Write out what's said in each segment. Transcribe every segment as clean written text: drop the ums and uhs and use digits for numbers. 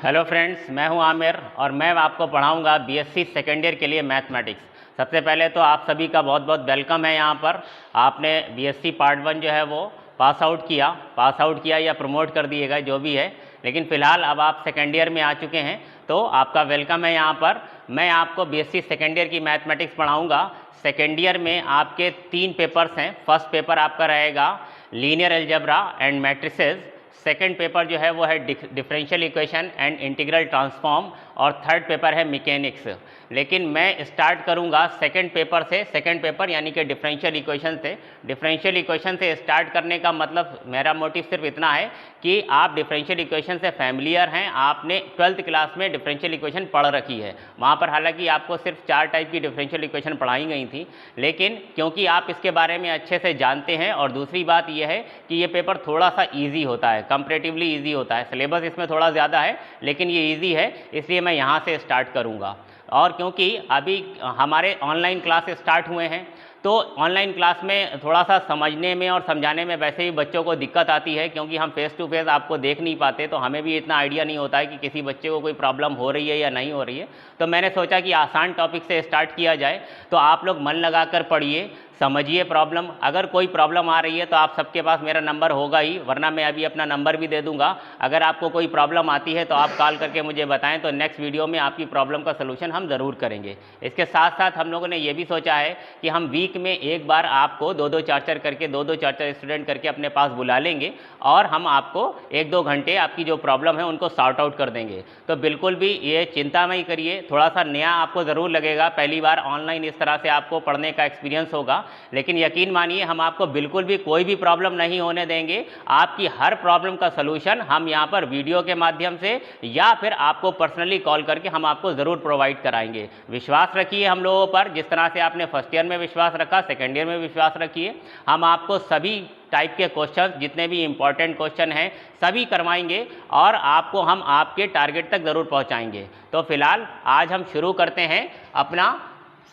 Hello friends, मैं हूं आमिर और मैं आपको पढ़ाऊंगा बीएससी सेकेंड ईयर के लिए मैथमेटिक्स। सबसे पहले तो आप सभी का बहुत बहुत वेलकम है। यहाँ पर आपने बीएससी पार्ट 1 जो है वो पास आउट किया या प्रमोट कर दिएगा जो भी है, लेकिन फ़िलहाल अब आप सेकेंड ईयर में आ चुके हैं तो आपका वेलकम है। यहाँ पर मैं आपको बीएससी सेकेंड ईयर की मैथमेटिक्स पढ़ाऊँगा। सेकेंड ईयर में आपके 3 पेपर्स हैं। फर्स्ट पेपर आपका रहेगा linear algebra and matrices, second paper जो है वो है differential equation and integral transform, और थर्ड पेपर है मैकेनिक्स। लेकिन मैं स्टार्ट करूंगा सेकेंड पेपर से। सेकेंड पेपर यानी कि डिफरेंशियल इक्वेशन से। डिफरेंशियल इक्वेशन से स्टार्ट करने का मतलब मेरा मोटिव सिर्फ इतना है कि आप डिफरेंशियल इक्वेशन से फैमिलियर हैं, आपने 12th क्लास में डिफरेंशियल इक्वेशन पढ़ रखी है। वहाँ पर हालांकि आपको सिर्फ 4 टाइप की डिफरेंशियल इक्वेशन पढ़ाई गई थी, लेकिन क्योंकि आप इसके बारे में अच्छे से जानते हैं, और दूसरी बात यह है कि ये पेपर थोड़ा सा ईजी होता है, कंपैरेटिवली ईजी होता है। सिलेबस इसमें थोड़ा ज़्यादा है लेकिन ये ईजी है, इसलिए मैं यहाँ से स्टार्ट करूँगा। और क्योंकि अभी हमारे ऑनलाइन क्लास स्टार्ट हुए हैं तो ऑनलाइन क्लास में थोड़ा सा समझने में और समझाने में वैसे ही बच्चों को दिक्कत आती है, क्योंकि हम फेस टू फेस आपको देख नहीं पाते, तो हमें भी इतना आइडिया नहीं होता है कि किसी बच्चे को कोई प्रॉब्लम हो रही है या नहीं हो रही है। तो मैंने सोचा कि आसान टॉपिक से स्टार्ट किया जाए, तो आप लोग मन लगा कर पढ़िए, समझिए प्रॉब्लम। अगर कोई प्रॉब्लम आ रही है तो आप सबके पास मेरा नंबर होगा ही, वरना मैं अभी अपना नंबर भी दे दूंगा। अगर आपको कोई प्रॉब्लम आती है तो आप कॉल करके मुझे बताएं, तो नेक्स्ट वीडियो में आपकी प्रॉब्लम का सलूशन हम ज़रूर करेंगे। इसके साथ साथ हम लोगों ने ये भी सोचा है कि हम वीक में एक बार आपको 2-2 4-4 करके 2-2 4-4 स्टूडेंट करके अपने पास बुला लेंगे, और हम आपको 1-2 घंटे आपकी जो प्रॉब्लम है उनको सॉर्ट आउट कर देंगे। तो बिल्कुल भी ये चिंता मत करिए। थोड़ा सा नया आपको ज़रूर लगेगा, पहली बार ऑनलाइन इस तरह से आपको पढ़ने का एक्सपीरियंस होगा, लेकिन यकीन मानिए हम आपको बिल्कुल भी कोई भी प्रॉब्लम नहीं होने देंगे। आपकी हर प्रॉब्लम का सलूशन हम यहाँ पर वीडियो के माध्यम से या फिर आपको पर्सनली कॉल करके हम आपको ज़रूर प्रोवाइड कराएंगे। विश्वास रखिए हम लोगों पर, जिस तरह से आपने फर्स्ट ईयर में विश्वास रखा, सेकेंड ईयर में विश्वास रखिए। हम आपको सभी टाइप के क्वेश्चन, जितने भी इंपॉर्टेंट क्वेश्चन हैं सभी करवाएंगे, और आपको हम आपके टारगेट तक ज़रूर पहुँचाएंगे। तो फिलहाल आज हम शुरू करते हैं अपना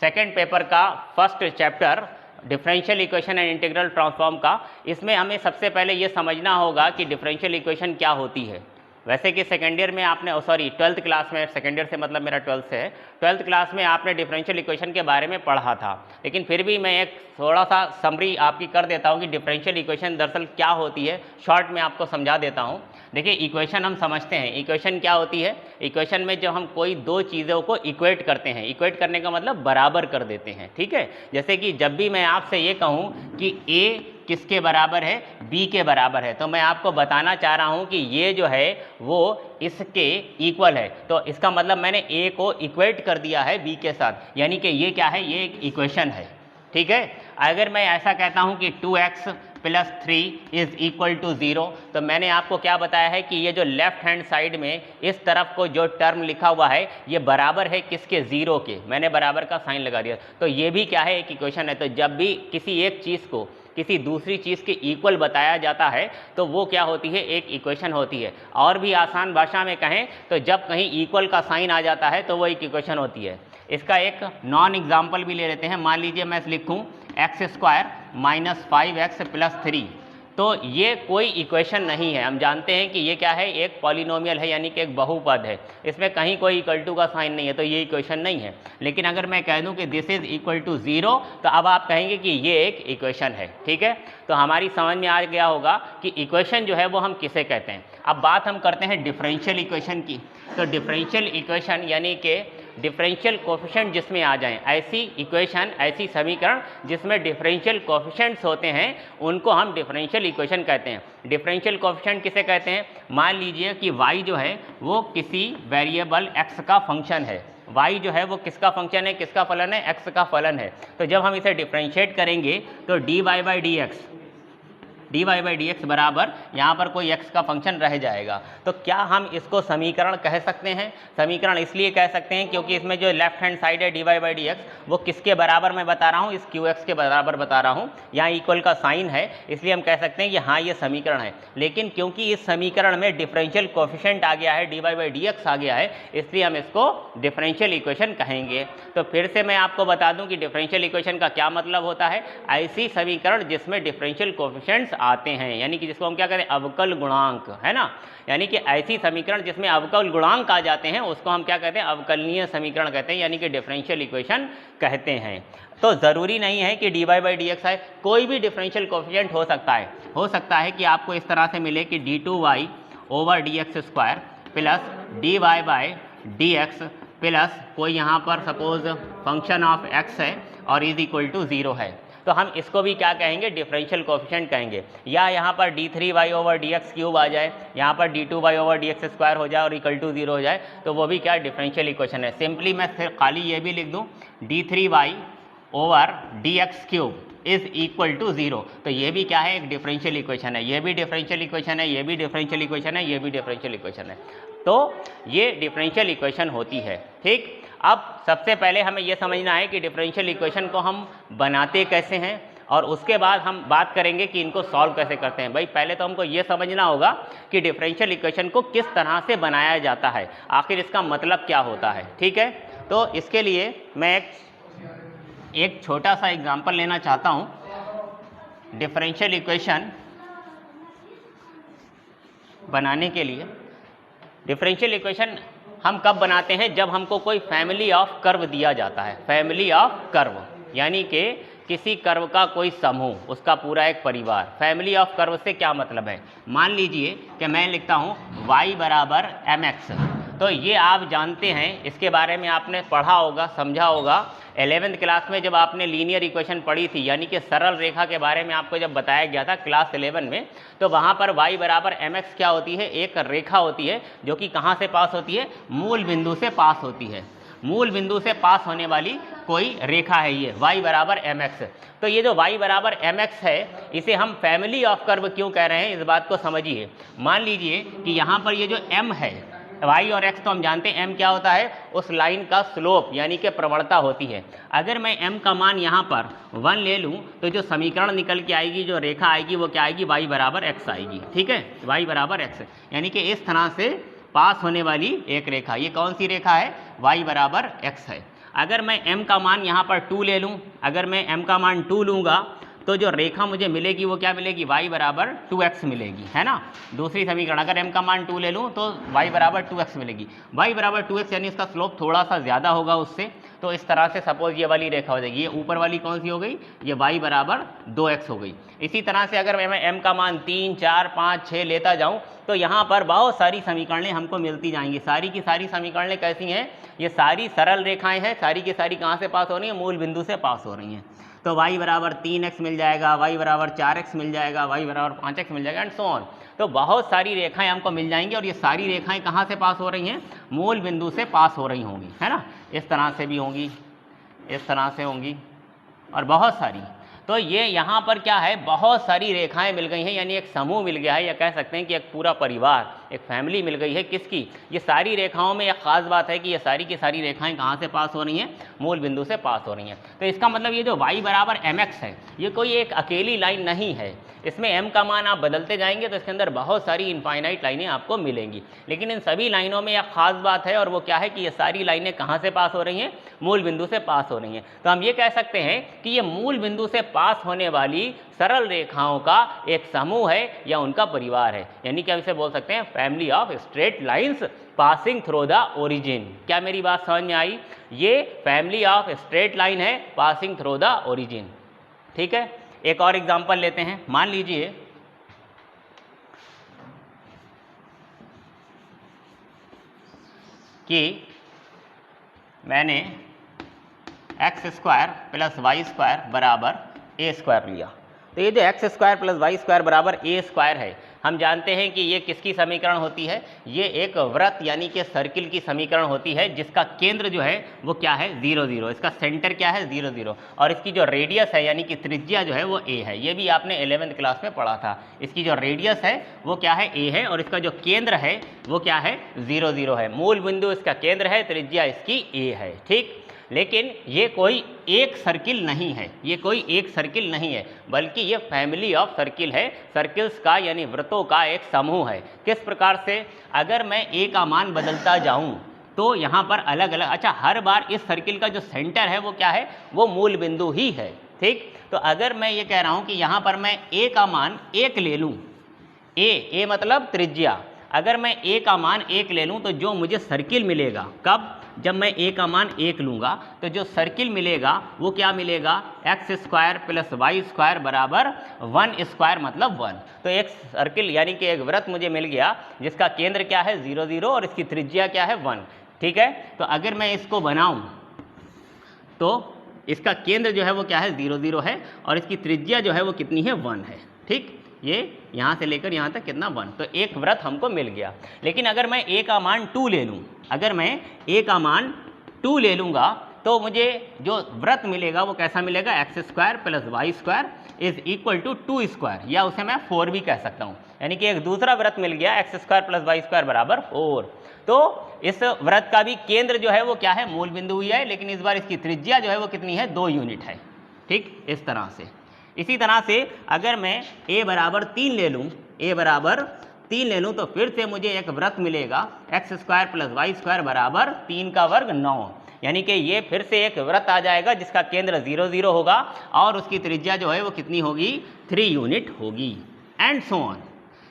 सेकेंड पेपर का first chapter differential equation and integral transform का। इसमें हमें सबसे पहले ये समझना होगा कि डिफरेंशियल इक्वेशन क्या होती है। वैसे कि सेकेंड ईयर में आपने 12th क्लास में, सेकेंड ईयर से मतलब मेरा 12th से है, 12th क्लास में आपने डिफरेंशियल इक्वेशन के बारे में पढ़ा था, लेकिन फिर भी मैं एक थोड़ा सा समरी आपकी कर देता हूँ कि डिफरेंशियल इक्वेशन दरअसल क्या होती है। शॉर्ट में आपको समझा देता हूँ। देखिए, इक्वेशन हम समझते हैं, इक्वेशन क्या होती है। इक्वेशन में जब हम कोई दो चीज़ों को इक्वेट करते हैं, इक्वेट करने का मतलब बराबर कर देते हैं, ठीक है। जैसे कि जब भी मैं आपसे ये कहूँ कि ए किसके बराबर है, बी के बराबर है, तो मैं आपको बताना चाह रहा हूँ कि ये जो है वो इसके इक्वल है, तो इसका मतलब मैंने ए को इक्वेट कर दिया है बी के साथ, यानी कि ये क्या है, ये एक इक्वेशन है, ठीक है। अगर मैं ऐसा कहता हूँ कि 2x + 3 इज इक्वल टू 0, तो मैंने आपको क्या बताया है कि ये जो लेफ्ट हैंड साइड में इस तरफ को जो टर्म लिखा हुआ है ये बराबर है किसके, 0 के। मैंने बराबर का साइन लगा दिया, तो ये भी क्या है, एक इक्वेशन है। तो जब भी किसी एक चीज़ को किसी दूसरी चीज़ के इक्वल बताया जाता है तो वो क्या होती है, एक इक्वेशन होती है। और भी आसान भाषा में कहें तो जब कहीं इक्वल का साइन आ जाता है तो वो एक इक्वेशन होती है। इसका एक नॉन एग्जाम्पल भी ले लेते हैं। मान लीजिए मैं लिखूं x² - 5x + 3, तो ये कोई इक्वेशन नहीं है। हम जानते हैं कि ये क्या है, एक पॉलिनोमियल है, यानी कि एक बहुपद है। इसमें कहीं कोई इक्वल टू का साइन नहीं है, तो ये इक्वेशन नहीं है। लेकिन अगर मैं कह दूं कि दिस इज इक्वल टू 0, तो अब आप कहेंगे कि ये एक इक्वेशन है, ठीक है। तो हमारी समझ में आ गया होगा कि इक्वेशन जो है वो हम किसे कहते हैं। अब बात हम करते हैं डिफरेंशियल इक्वेशन की। तो डिफरेंशियल इक्वेशन यानी कि डिफरेंशियल कोफिशिएंट जिसमें आ जाएं, ऐसी इक्वेशन, ऐसी समीकरण जिसमें डिफरेंशियल कोफिशिएंट्स होते हैं, उनको हम डिफरेंशियल इक्वेशन कहते हैं। डिफरेंशियल कोफिशिएंट किसे कहते हैं, मान लीजिए कि y जो है वो किसी वेरिएबल x का फंक्शन है। y जो है वो किसका फंक्शन है, किसका फलन है, x का फलन है। तो जब हम इसे डिफरेंशिएट करेंगे तो dy बाई डी एक्स बराबर यहाँ पर कोई x का फंक्शन रह जाएगा। तो क्या हम इसको समीकरण कह सकते हैं। समीकरण इसलिए कह सकते हैं क्योंकि इसमें जो लेफ्ट हैंड साइड है dy बाई डी एक्स वो किसके बराबर मैं बता रहा हूँ, इस qx के बराबर बता रहा हूँ। यहाँ इक्वल का साइन है, इसलिए हम कह सकते हैं कि हाँ ये समीकरण है। लेकिन क्योंकि इस समीकरण में डिफरेंशियल कोफिशिएंट आ गया है, dy बाई डी एक्स आ गया है, इसलिए हम इसको डिफरेंशियल इक्वेशन कहेंगे। तो फिर से मैं आपको बता दूं कि डिफरेंशियल इक्वेशन का क्या मतलब होता है, ऐसी समीकरण जिसमें डिफरेंशियल कोफिशिएंट्स आते हैं, यानी कि जिसको हम क्या कहते हैं अवकल गुणांक, है ना। यानी कि ऐसी समीकरण जिसमें अवकल गुणांक आ जाते हैं उसको हम क्या कहते हैं अवकलनीय समीकरण कहते हैं, यानी कि डिफरेंशियल इक्वेशन कहते हैं। तो ज़रूरी नहीं है कि dy बाई डी एक्स आए, कोई भी डिफरेंशियल कोफिशिएंट हो सकता है कि आपको इस तरह से मिले कि d2y over D x square plus dy by d x plus कोई यहाँ पर सपोज फंक्शन ऑफ x है और इज इक्वल टू 0 है, तो हम इसको भी क्या कहेंगे डिफरेंशियल कोफिशिएंट कहेंगे। या यहाँ पर d3y over D X cube आ जाए, यहाँ पर d2y over D x square हो जाए और इक्वल टू 0 हो जाए, तो वो भी क्या डिफरेंशियल इक्वेशन है। सिंपली मैं फिर खाली ये भी लिख दूँ d3y over D X cube is equal to 0, तो ये भी क्या है एक डिफरेंशियल इक्वेशन है, ये भी डिफरेंशियल इक्वेशन है, ये भी डिफरेंशियल इक्वेशन है, ये भी डिफरेंशियल इक्वेशन है। तो ये डिफरेंशियल इक्वेशन होती है। ठीक, अब सबसे पहले हमें यह समझना है कि डिफरेंशियल इक्वेशन को हम बनाते कैसे हैं और उसके बाद हम बात करेंगे कि इनको सॉल्व कैसे करते हैं। भाई पहले तो हमको ये समझना होगा कि डिफरेंशियल इक्वेशन को किस तरह से बनाया जाता है, आखिर इसका मतलब क्या होता है। ठीक है, तो इसके लिए मैं एक छोटा सा एग्जाम्पल लेना चाहता हूँ डिफरेंशियल इक्वेशन बनाने के लिए। डिफरेंशियल इक्वेशन हम कब बनाते हैं, जब हमको कोई फैमिली ऑफ कर्व दिया जाता है। फैमिली ऑफ कर्व यानी कि किसी कर्व का कोई समूह, उसका पूरा एक परिवार। फैमिली ऑफ कर्व से क्या मतलब है, मान लीजिए कि मैं लिखता हूँ y बराबर mx, तो ये आप जानते हैं, इसके बारे में आपने पढ़ा होगा, समझा होगा 11th क्लास में जब आपने लीनियर इक्वेशन पढ़ी थी, यानी कि सरल रेखा के बारे में आपको जब बताया गया था क्लास 11 में, तो वहाँ पर y बराबर mx क्या होती है, एक रेखा होती है जो कि कहाँ से पास होती है, मूल बिंदु से पास होती है। मूल बिंदु से पास होने वाली कोई रेखा है ये y बराबर mx। तो ये जो y बराबर mx है, इसे हम फैमिली ऑफ कर्व क्यों कह रहे हैं, इस बात को समझिए। मान लीजिए कि यहाँ पर ये जो m है, y और x तो हम जानते हैं m क्या होता है, उस लाइन का स्लोप यानी कि प्रवणता होती है। अगर मैं m का मान यहाँ पर 1 ले लूँ तो जो समीकरण निकल के आएगी, जो रेखा आएगी वो क्या आएगी, y बराबर x आएगी। ठीक है, y बराबर x, यानी कि इस तरह से पास होने वाली एक रेखा, ये कौन सी रेखा है, y बराबर x है। अगर मैं m का मान यहाँ पर 2 ले लूँ, अगर मैं m का मान 2 लूँगा तो जो रेखा मुझे मिलेगी वो क्या मिलेगी, y बराबर 2x मिलेगी, है ना। दूसरी समीकरण, अगर m का मान 2 ले लूँ तो y बराबर 2x मिलेगी। y बराबर 2x यानी इसका स्लोप थोड़ा सा ज़्यादा होगा उससे, तो इस तरह से सपोज ये वाली रेखा हो जाएगी। ये ऊपर वाली कौन सी हो गई, ये y बराबर 2x हो गई। इसी तरह से अगर मैं m का मान 3, 4, 5, 6 लेता जाऊँ तो यहाँ पर बहुत सारी समीकरणें हमको मिलती जाएंगी। सारी की सारी समीकरणें कैसी हैं, ये सारी सरल रेखाएं हैं, सारी की सारी कहाँ से पास हो रही हैं, मूल बिंदु से पास हो रही हैं। तो y बराबर 3x मिल जाएगा, y बराबर 4x मिल जाएगा, y बराबर 5x मिल जाएगा एंड सो ऑन। तो बहुत सारी रेखाएं हमको मिल जाएंगी और ये सारी रेखाएं कहाँ से पास हो रही हैं, मूल बिंदु से पास हो रही होंगी, है ना। इस तरह से भी होंगी, इस तरह से होंगी और बहुत सारी। तो ये यहाँ पर क्या है, बहुत सारी रेखाएं मिल गई हैं, यानी एक समूह मिल गया है, या कह सकते हैं कि एक पूरा परिवार, एक फैमिली मिल गई है। किसकी, ये सारी रेखाओं में एक ख़ास बात है कि ये सारी की सारी रेखाएं कहाँ से पास हो रही हैं, मूल बिंदु से पास हो रही हैं। तो इसका मतलब ये जो y बराबर mx है, ये कोई एक अकेली लाइन नहीं है, इसमें m का मान आप बदलते जाएंगे तो इसके अंदर बहुत सारी इनफाइनाइट लाइनें आपको मिलेंगी। लेकिन इन सभी लाइनों में एक ख़ास बात है और वो क्या है कि ये सारी लाइनें कहाँ से पास हो रही हैं, मूल बिंदु से पास हो रही हैं। तो हम ये कह सकते हैं कि ये मूल बिंदु से पास होने वाली सरल रेखाओं का एक समूह है या उनका परिवार है, यानी कि हम इसे बोल सकते हैं family of straight lines passing through the origin. क्या मेरी बात समझ में आई, ये फैमिली ऑफ स्ट्रेट लाइन है पासिंग थ्रू द ओरिजिन। ठीक है, एक और एग्जांपल लेते हैं। मान लीजिए कि मैंने x square plus y square बराबर ए स्क्वायर लिया। तो ये जो x square plus y square बराबर ए स्क्वायर है, हम जानते हैं कि ये किसकी समीकरण होती है, ये एक वृत्त यानी कि सर्किल की समीकरण होती है, जिसका केंद्र जो है वो क्या है, 0 0, इसका सेंटर क्या है, 0 0, और इसकी जो रेडियस है यानी कि त्रिज्या जो है वो a है। ये भी आपने 11th क्लास में पढ़ा था। इसकी जो रेडियस है वो क्या है, a है, और इसका जो केंद्र है वो क्या है, 0 0 है। मूल बिंदु इसका केंद्र है, त्रिज्या इसकी a है। ठीक, लेकिन ये कोई एक सर्किल नहीं है, ये कोई एक सर्किल नहीं है, बल्कि ये फैमिली ऑफ सर्किल है, सर्किल्स का यानी वृत्तों का एक समूह है। किस प्रकार से, अगर मैं ए का मान बदलता जाऊं तो यहाँ पर अलग अलग, अच्छा हर बार इस सर्किल का जो सेंटर है वो क्या है, वो मूल बिंदु ही है। ठीक। तो अगर मैं ये कह रहा हूँ कि यहाँ पर मैं a का मान 1 ले लूँ, a मतलब त्रिज्या, अगर मैं a का मान 1 ले लूँ तो जो मुझे सर्किल मिलेगा, कब, जब मैं a का मान 1 लूँगा तो जो सर्किल मिलेगा वो क्या मिलेगा, x square plus y square बराबर 1 स्क्वायर मतलब 1। तो एक सर्किल यानी कि एक वृत्त मुझे मिल गया जिसका केंद्र क्या है 0 0 और इसकी त्रिज्या क्या है 1। ठीक है, तो अगर मैं इसको बनाऊं तो इसका केंद्र जो है वो क्या है 0 0 है और इसकी त्रिज्या जो है वो कितनी है 1 है। ठीक, ये यहाँ से लेकर यहाँ तक कितना 1, तो एक वृत्त हमको मिल गया। लेकिन अगर मैं a का मान 2 ले लूँ, अगर मैं a का मान 2 ले लूँगा तो मुझे जो वृत्त मिलेगा वो कैसा मिलेगा, x square plus y square is equal to 2 square, या उसे मैं 4 भी कह सकता हूँ, यानी कि एक दूसरा वृत्त मिल गया x square plus y square बराबर 4। तो इस वृत्त का भी केंद्र जो है वो क्या है, मूल बिंदु ही है, लेकिन इस बार इसकी त्रिज्या जो है वो कितनी है, 2 यूनिट है। ठीक, इस तरह से। इसी तरह से अगर मैं a बराबर 3 ले लूँ, a बराबर 3 ले लूँ तो फिर से मुझे एक वृत्त मिलेगा x square plus y square बराबर 3 का वर्ग 9, यानी कि ये फिर से एक वृत्त आ जाएगा जिसका केंद्र 0 0 होगा और उसकी त्रिज्या जो है वो कितनी होगी, 3 यूनिट होगी, एंड सो ऑन।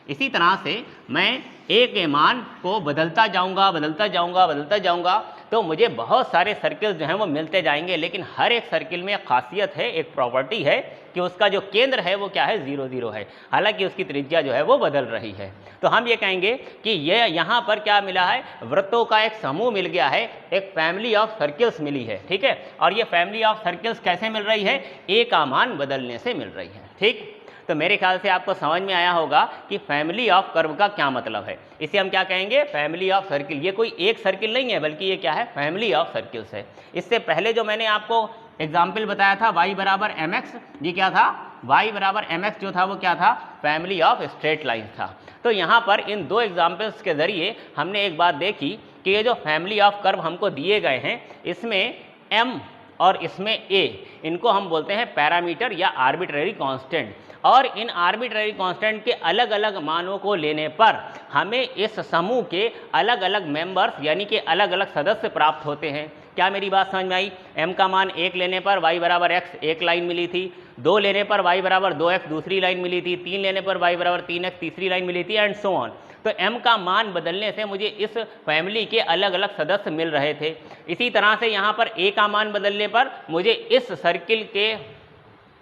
इसी तरह से मैं a के मान को बदलता जाऊंगा तो मुझे बहुत सारे सर्किल जो हैं वो मिलते जाएंगे, लेकिन हर एक सर्किल में एक खासियत है, एक प्रॉपर्टी है कि उसका जो केंद्र है वो क्या है, 0 0 है, हालांकि उसकी त्रिज्या जो है वो बदल रही है। तो हम ये कहेंगे कि ये यहाँ पर क्या मिला है, वृत्तों का एक समूह मिल गया है, एक फैमिली ऑफ सर्किल्स मिली है। ठीक है, और ये फैमिली ऑफ सर्किल्स कैसे मिल रही है, a का मान बदलने से मिल रही है। ठीक, तो मेरे ख्याल से आपको समझ में आया होगा कि फैमिली ऑफ कर्व का क्या मतलब है। इसे हम क्या कहेंगे, फैमिली ऑफ सर्किल। ये कोई एक सर्किल नहीं है, बल्कि ये क्या है, फैमिली ऑफ सर्किल्स है। इससे पहले जो मैंने आपको एग्जाम्पल बताया था y बराबर mx, ये क्या था, y बराबर mx जो था वो क्या था, फैमिली ऑफ स्ट्रेट लाइन था। तो यहाँ पर इन दो एग्जाम्पल्स के ज़रिए हमने एक बात देखी कि ये जो फैमिली ऑफ कर्व हमको दिए गए हैं, इसमें m और इसमें a, इनको हम बोलते हैं पैरामीटर या आर्बिट्रेरी कांस्टेंट, और इन आर्बिट्रेरी कांस्टेंट के अलग अलग मानों को लेने पर हमें इस समूह के अलग अलग मेंबर्स यानी कि अलग अलग सदस्य प्राप्त होते हैं। क्या मेरी बात समझ में आई? m का मान 1 लेने पर y बराबर x एक लाइन मिली थी, 2 लेने पर y बराबर 2x दूसरी लाइन मिली थी, 3 लेने पर y बराबर 3x तीसरी लाइन मिली थी, एंड सो ऑन। तो m का मान बदलने से मुझे इस फैमिली के अलग अलग सदस्य मिल रहे थे। इसी तरह से यहाँ पर a का मान बदलने पर मुझे इस सर्किल के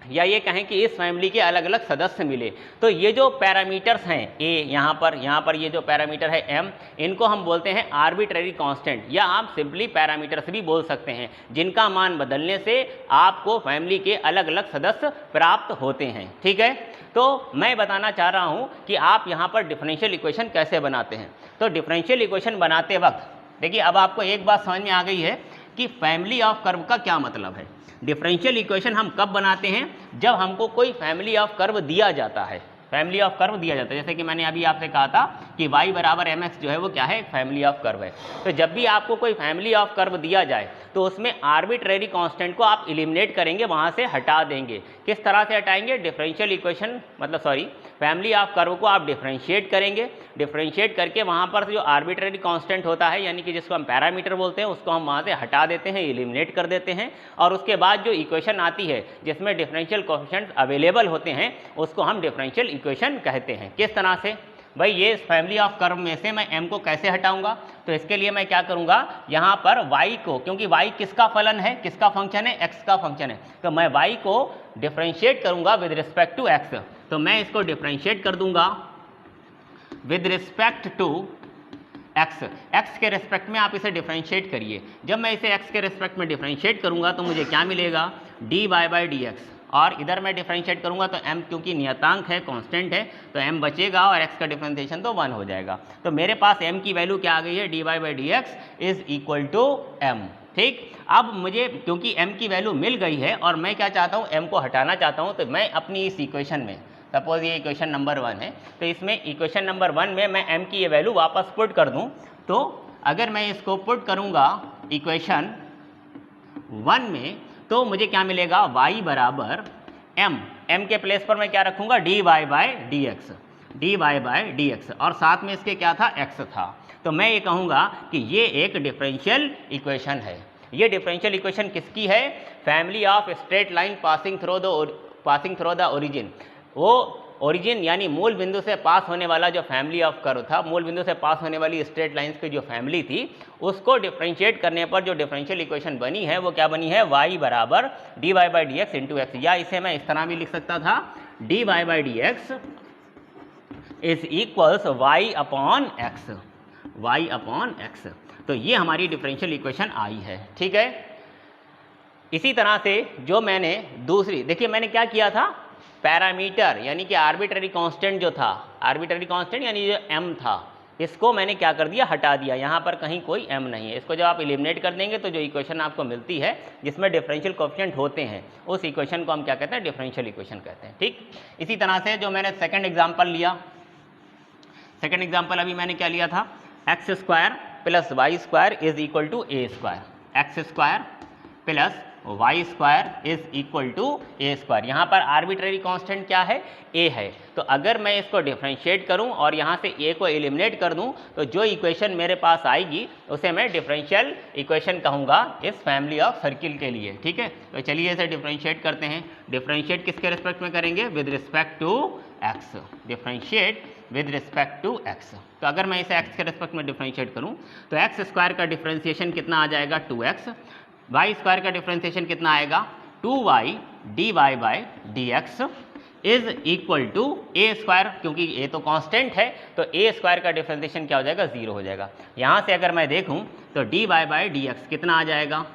या ये कहें कि इस फैमिली के अलग अलग सदस्य मिले। तो ये जो पैरामीटर्स हैं a, यहाँ पर ये जो पैरामीटर है m, इनको हम बोलते हैं आर्बिट्रेरी कांस्टेंट, या आप सिंपली पैरामीटर्स भी बोल सकते हैं, जिनका मान बदलने से आपको फैमिली के अलग अलग सदस्य प्राप्त होते हैं। ठीक है, तो मैं बताना चाह रहा हूँ कि आप यहाँ पर डिफरेंशियल इक्वेशन कैसे बनाते हैं। तो डिफरेंशियल इक्वेशन बनाते वक्त देखिए, अब आपको एक बात समझ में आ गई है कि फैमिली ऑफ कर्व का क्या मतलब है। डिफरेंशियल इक्वेशन हम कब बनाते हैं, जब हमको कोई फैमिली ऑफ कर्व दिया जाता है, फैमिली ऑफ कर्व दिया जाता है। जैसे कि मैंने अभी आपसे कहा था कि y बराबर mx जो है वो क्या है, फैमिली ऑफ कर्व है। तो जब भी आपको कोई फैमिली ऑफ कर्व दिया जाए तो उसमें आर्बिट्रेरी कांस्टेंट को आप एलिमिनेट करेंगे, वहाँ से हटा देंगे। किस तरह से हटाएंगे, differential equation family of curve को आप डिफरेंशिएट करेंगे, डिफरेंशिएट करके वहाँ पर जो आर्बिट्रेरी कांस्टेंट होता है यानी कि जिसको हम पैरामीटर बोलते हैं, उसको हम वहाँ से हटा देते हैं, एलिमिनेट कर देते हैं, और उसके बाद जो इक्वेशन आती है जिसमें डिफरेंशियल कोएफिशिएंट्स अवेलेबल होते हैं, उसको हम डिफरेंशियल इक्वेशन कहते हैं। किस तरह से भाई, ये फैमिली ऑफ कर्व में से मैं m को कैसे हटाऊंगा, तो इसके लिए मैं क्या करूंगा, यहाँ पर y को, क्योंकि y किसका फलन है, किसका फंक्शन है, x का फंक्शन है, तो मैं y को डिफरेंशिएट करूंगा विद रिस्पेक्ट टू x। तो मैं इसको डिफरेंशिएट कर दूंगा विद रिस्पेक्ट टू x के रिस्पेक्ट में आप इसे डिफरेंशिएट करिए। जब मैं इसे x के रिस्पेक्ट में डिफरेंशिएट करूंगा तो मुझे क्या मिलेगा, dy बाई dx, और इधर मैं डिफरेंशिएट करूंगा तो m क्योंकि नियतांक है, कांस्टेंट है, तो m बचेगा और x का डिफरेंशिएशन तो 1 हो जाएगा। तो मेरे पास m की वैल्यू क्या आ गई है, dy by dx is equal to m। ठीक, अब मुझे क्योंकि m की वैल्यू मिल गई है और मैं क्या चाहता हूँ, m को हटाना चाहता हूँ, तो मैं अपनी इस इक्वेशन में, सपोज ये इक्वेशन नंबर 1 है, तो इसमें इक्वेशन नंबर 1 में मैं m की ये वैल्यू वापस पुट कर दूँ, तो अगर मैं इसको पुट करूँगा इक्वेशन 1 में, तो मुझे क्या मिलेगा, y बराबर m के प्लेस पर मैं क्या रखूँगा, dy बाई dx, और साथ में इसके क्या था, x था। तो मैं ये कहूँगा कि ये एक डिफरेंशियल इक्वेशन है, ये डिफरेंशियल इक्वेशन किसकी है? Family of straight line passing through the origin. वो ओरिजिन यानी मूल बिंदु से पास होने वाला जो फैमिली ऑफ कर्व था, मूल बिंदु से पास होने वाली स्ट्रेट लाइंस की जो फैमिली थी, उसको डिफरेंशिएट करने पर जो डिफरेंशियल इक्वेशन बनी है वो क्या बनी है? y बराबर dy by d x into x, या इसे मैं इस तरह भी लिख सकता था dy by d x is equals y upon x. तो ये हमारी डिफरेंशियल इक्वेशन आई है, ठीक है। इसी तरह से जो मैंने दूसरी, देखिए मैंने क्या किया था, पैरामीटर यानी कि आर्बिट्ररी कांस्टेंट जो था, आर्बिट्ररी कांस्टेंट यानी जो m था, इसको मैंने क्या कर दिया? हटा दिया। यहाँ पर कहीं कोई m नहीं है। इसको जब आप एलिमिनेट कर देंगे तो जो इक्वेशन आपको मिलती है जिसमें डिफरेंशियल कोएफिशिएंट होते हैं, उस इक्वेशन को हम क्या कहते हैं? डिफरेंशियल इक्वेशन कहते हैं, ठीक। इसी तरह से जो मैंने सेकंड एग्जांपल लिया, सेकंड एग्जांपल अभी मैंने क्या लिया था? X square plus y square is equal to a square. X square plus y square is equal to a square. यहाँ पर आर्बिट्ररी कांस्टेंट क्या है? ए है। तो अगर मैं इसको डिफरेंशिएट करूँ और यहाँ से ए को एलिमिनेट कर दूँ तो जो इक्वेशन मेरे पास आएगी उसे मैं डिफरेंशियल इक्वेशन कहूँगा इस फैमिली ऑफ सर्किल के लिए, ठीक है। तो चलिए इसे डिफरेंशिएट करते हैं। डिफरेंशिएट किसके रिस्पेक्ट में करेंगे? With respect to x. Differentiate with respect to x. तो अगर मैं इसे एक्स के रिस्पेक्ट में डिफरेंशिएट करूँ तो एक्स स्क्वायर का डिफरेंशिएशन कितना आ जाएगा? 2x। वाई स्क्वायर का डिफरेंशिएशन कितना आएगा? 2y dy by d x is equal to a square, क्योंकि ए तो कांस्टेंट है तो ए स्क्वायर का डिफरेंशिएशन क्या हो जाएगा? 0 हो जाएगा। यहाँ से अगर मैं देखूँ तो dy बाई डी एक्स कितना आ जाएगा?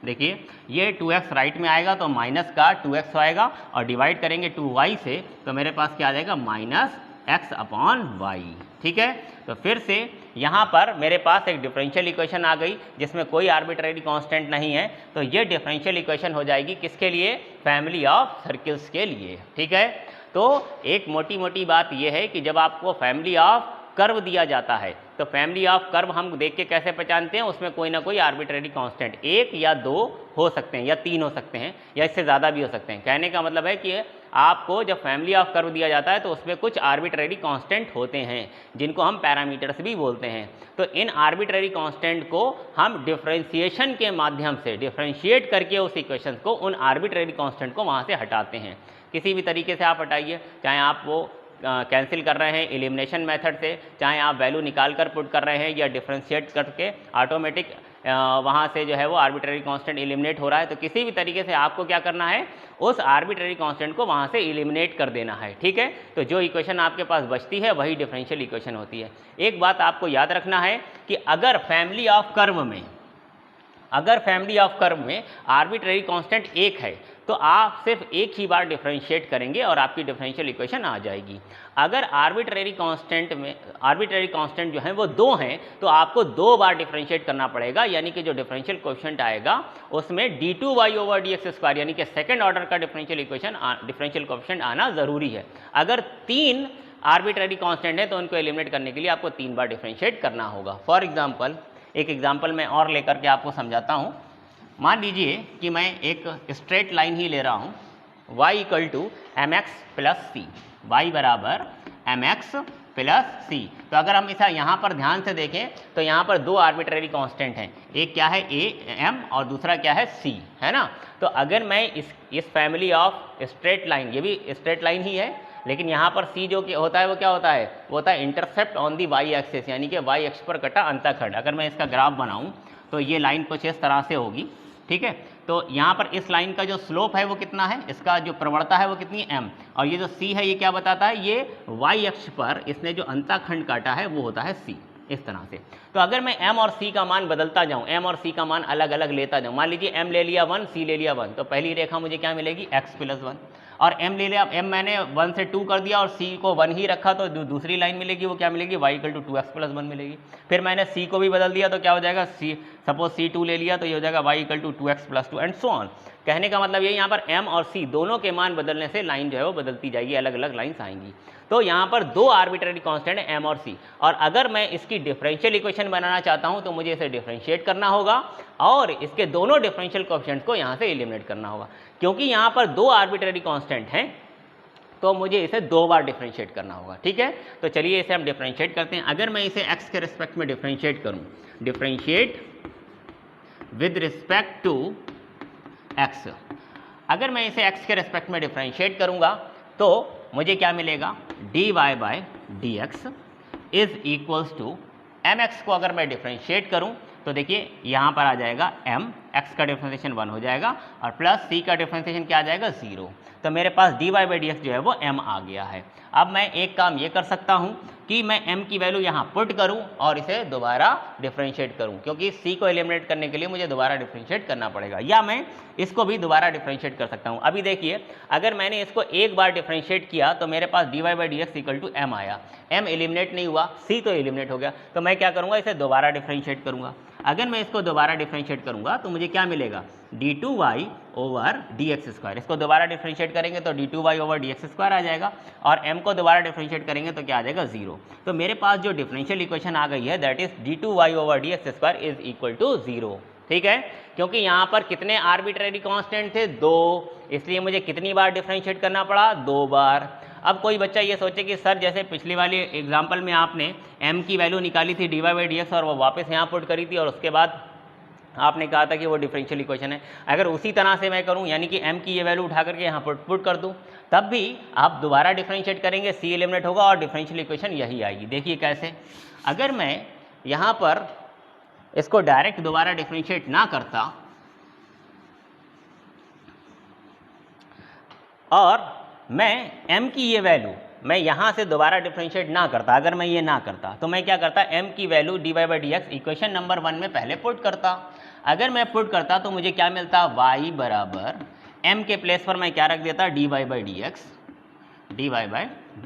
देखिए ये 2x राइट में आएगा तो माइनस का 2x आएगा और डिवाइड करेंगे 2y से तो मेरे पास क्या आ जाएगा? माइनस x अपॉन वाई, ठीक है। तो फिर से यहाँ पर मेरे पास एक डिफरेंशियल इक्वेशन आ गई जिसमें कोई आर्बिट्ररी कांस्टेंट नहीं है, तो ये डिफरेंशियल इक्वेशन हो जाएगी किसके लिए? फैमिली ऑफ सर्किल्स के लिए, ठीक है। तो एक मोटी मोटी बात यह है कि जब आपको फैमिली ऑफ कर्व दिया जाता है तो फैमिली ऑफ कर्व हम देख के कैसे पहचानते हैं? उसमें कोई ना कोई आर्बिट्ररी कांस्टेंट, एक या दो हो सकते हैं या तीन हो सकते हैं या इससे ज़्यादा भी हो सकते हैं। कहने का मतलब है कि आपको जब फैमिली ऑफ कर्व दिया जाता है तो उसमें कुछ आर्बिट्ररी कांस्टेंट होते हैं जिनको हम पैरामीटर्स भी बोलते हैं। तो इन आर्बिट्ररी कांस्टेंट को हम डिफरेंशिएशन के माध्यम से डिफरेंशिएट करके उस इक्वेशन को, उन आर्बिट्ररी कांस्टेंट को वहाँ से हटाते हैं। किसी भी तरीके से आप हटाइए, चाहे आप वो कैंसिल कर रहे हैं एलिमिनेशन मेथड से, चाहे आप वैल्यू निकाल कर पुट कर रहे हैं या डिफरेंशिएट करके ऑटोमेटिक वहाँ से जो है वो आर्बिट्ररी कांस्टेंट एलिमिनेट हो रहा है, तो किसी भी तरीके से आपको क्या करना है? उस आर्बिट्ररी कांस्टेंट को वहाँ से एलिमिनेट कर देना है, ठीक है। तो जो इक्वेशन आपके पास बचती है वही डिफरेंशियल इक्वेशन होती है। एक बात आपको याद रखना है कि अगर फैमिली ऑफ कर्व में आर्बिट्ररी कांस्टेंट एक है तो आप सिर्फ एक ही बार डिफरेंशिएट करेंगे और आपकी डिफरेंशियल इक्वेशन आ जाएगी। अगर आर्बिट्ररी कांस्टेंट जो है वो दो हैं तो आपको दो बार डिफरेंशिएट करना पड़ेगा, यानी कि जो डिफरेंशियल कोएफिशिएंट आएगा उसमें d2y over D x square यानी कि सेकेंड ऑर्डर का डिफरेंशियल कोएफिशिएंट आना ज़रूरी है। अगर तीन आर्बिट्ररी कांस्टेंट है तो उनको एलिमिनेट करने के लिए आपको तीन बार डिफरेंशिएट करना होगा। फॉर एग्जाम्पल, एक एग्जाम्पल मैं और लेकर के आपको समझाता हूँ। मान लीजिए कि मैं एक स्ट्रेट लाइन ही ले रहा हूँ, y equal to m x plus c, y बराबर एम एक्स प्लस सी। तो अगर हम इसे यहाँ पर ध्यान से देखें तो यहाँ पर दो आर्बिट्ररी कांस्टेंट हैं, एक क्या है ए एम और दूसरा क्या है सी, है ना। तो अगर मैं इस फैमिली ऑफ स्ट्रेट लाइन, ये भी स्ट्रेट लाइन ही है लेकिन यहाँ पर सी जो होता है वो क्या होता है? वो होता है intercept on the y axis, यानी कि वाई एक्स पर कटा अंतःखंड। अगर मैं इसका ग्राफ बनाऊँ तो ये लाइन कुछ इस तरह से होगी, ठीक है। तो यहाँ पर इस लाइन का जो स्लोप है वो कितना है? इसका जो प्रवणता है वो कितनी है? m। और ये जो c है ये क्या बताता है? ये y अक्ष पर इसने जो अंतःखंड काटा है वो होता है c, इस तरह से। तो अगर मैं m और c का मान बदलता जाऊँ, m और c का मान अलग अलग लेता जाऊँ, मान लीजिए m ले लिया 1, c ले लिया 1, तो पहली रेखा मुझे क्या मिलेगी? x plus 1। और m ले लिया, m मैंने 1 से 2 कर दिया और c को 1 ही रखा तो दूसरी लाइन मिलेगी वो क्या मिलेगी? y equal to 2x plus 1 मिलेगी। फिर मैंने c को भी बदल दिया तो क्या हो जाएगा? सपोज c2 ले लिया तो ये हो जाएगा y equal to 2x plus 2 and so on. कहने का मतलब ये यहाँ पर m और c दोनों के मान बदलने से लाइन जो है वो बदलती जाएगी, अलग अलग लाइन्स आएंगी। तो यहाँ पर दो आर्बिट्ररी कांस्टेंट है m और c, और अगर मैं इसकी डिफरेंशियल इक्वेशन बनाना चाहता हूँ तो मुझे इसे डिफरेंशिएट करना होगा और इसके दोनों डिफरेंशियल कोएफिशिएंट्स को यहाँ से एलिमिनेट करना होगा। क्योंकि यहाँ पर दो आर्बिट्ररी कांस्टेंट हैं तो मुझे इसे दो बार डिफरेंशिएट करना होगा, ठीक है। तो चलिए इसे हम डिफरेंशिएट करते हैं। अगर मैं इसे x के रिस्पेक्ट में डिफरेंशिएट करूँ, differentiate with respect to x। अगर मैं इसे x के रिस्पेक्ट में डिफ्रेंशिएट करूंगा तो मुझे क्या मिलेगा, dy by dx is equals to mx को अगर मैं डिफ्रेंशिएट करूं तो देखिए यहाँ पर आ जाएगा m, x का डिफ्रेंशिएशन 1 हो जाएगा और प्लस c का डिफ्रेंशिएशन क्या आ जाएगा 0। तो मेरे पास dy बाई dx जो है वो m आ गया है। अब मैं एक काम ये कर सकता हूँ कि मैं m की वैल्यू यहाँ पुट करूँ और इसे दोबारा डिफ्रेंशिएट करूँ, क्योंकि c को एलिमिनेट करने के लिए मुझे दोबारा डिफ्रेंशिएट करना पड़ेगा, या मैं इसको भी दोबारा डिफ्रेंशिएट कर सकता हूँ। अभी देखिए अगर मैंने इसको एक बार डिफ्रेंशिएट किया तो मेरे पास dy by dx equal to m आया, m एलिमिनेट नहीं हुआ, c तो एलिमिनेट हो गया। तो मैं क्या करूँगा, इसे दोबारा डिफ्रेंशिएट करूँगा। अगर मैं इसको दोबारा डिफ्रेंशिएट करूँगा तो मुझे क्या मिलेगा, d2y ओवर dx स्क्वायर। इसको दोबारा डिफ्रेंशिएट करेंगे तो d2y ओवर dx स्क्वायर आ जाएगा और m को दोबारा डिफ्रेंशिएट करेंगे तो क्या आ जाएगा 0। तो मेरे पास जो डिफरेंशियल इक्वेशन आ गई है that is d2y over dx square is equal to 0। ठीक है, क्योंकि यहाँ पर कितने आर्बिट्रेरी कांस्टेंट थे, 2, इसलिए मुझे कितनी बार डिफ्रेंशिएट करना पड़ा, 2 बार। अब कोई बच्चा ये सोचे कि सर जैसे पिछली वाली एग्जाम्पल में आपने m की वैल्यू निकाली थी dy बाई dx और वो वापस यहाँ पुट करी थी और उसके बाद आपने कहा था कि वो डिफरेंशियल इक्वेशन है, अगर उसी तरह से मैं करूं यानी कि m की ये वैल्यू उठा करके यहाँ पुट कर दूं तब भी आप दोबारा डिफरेंशिएट करेंगे, c एलिमिनेट होगा और डिफरेंशियल इक्वेशन यही आएगी। देखिए कैसे, अगर मैं यहाँ पर इसको डायरेक्ट दोबारा डिफरेंशिएट ना करता और मैं m की ये वैल्यू मैं यहाँ से दोबारा डिफरेंशिएट ना करता, अगर मैं ये ना करता तो मैं क्या करता, m की value dy by dx equation number 1 में पहले पुट करता। अगर मैं पुट करता तो मुझे क्या मिलता, y बराबर m के प्लेस पर मैं क्या रख देता, dy बाई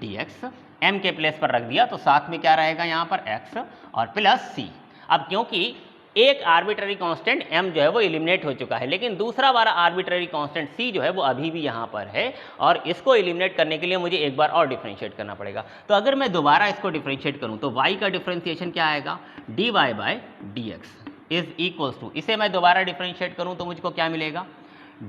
dx m के प्लेस पर रख दिया तो साथ में क्या रहेगा यहाँ पर x और प्लस c। अब क्योंकि एक आर्बिट्ररी कांस्टेंट m जो है वो एलिमिनेट हो चुका है, लेकिन दूसरा वाला आर्बिट्ररी कांस्टेंट c जो है वो अभी भी यहाँ पर है और इसको एलिमिनेट करने के लिए मुझे एक बार और डिफरेंशिएट करना पड़ेगा। तो अगर मैं दोबारा इसको डिफरेंशिएट करूँ तो y का डिफरेंशिएशन क्या आएगा, dy by dx is equals to, इसे मैं दोबारा डिफरेंशिएट करूँ तो मुझको क्या मिलेगा,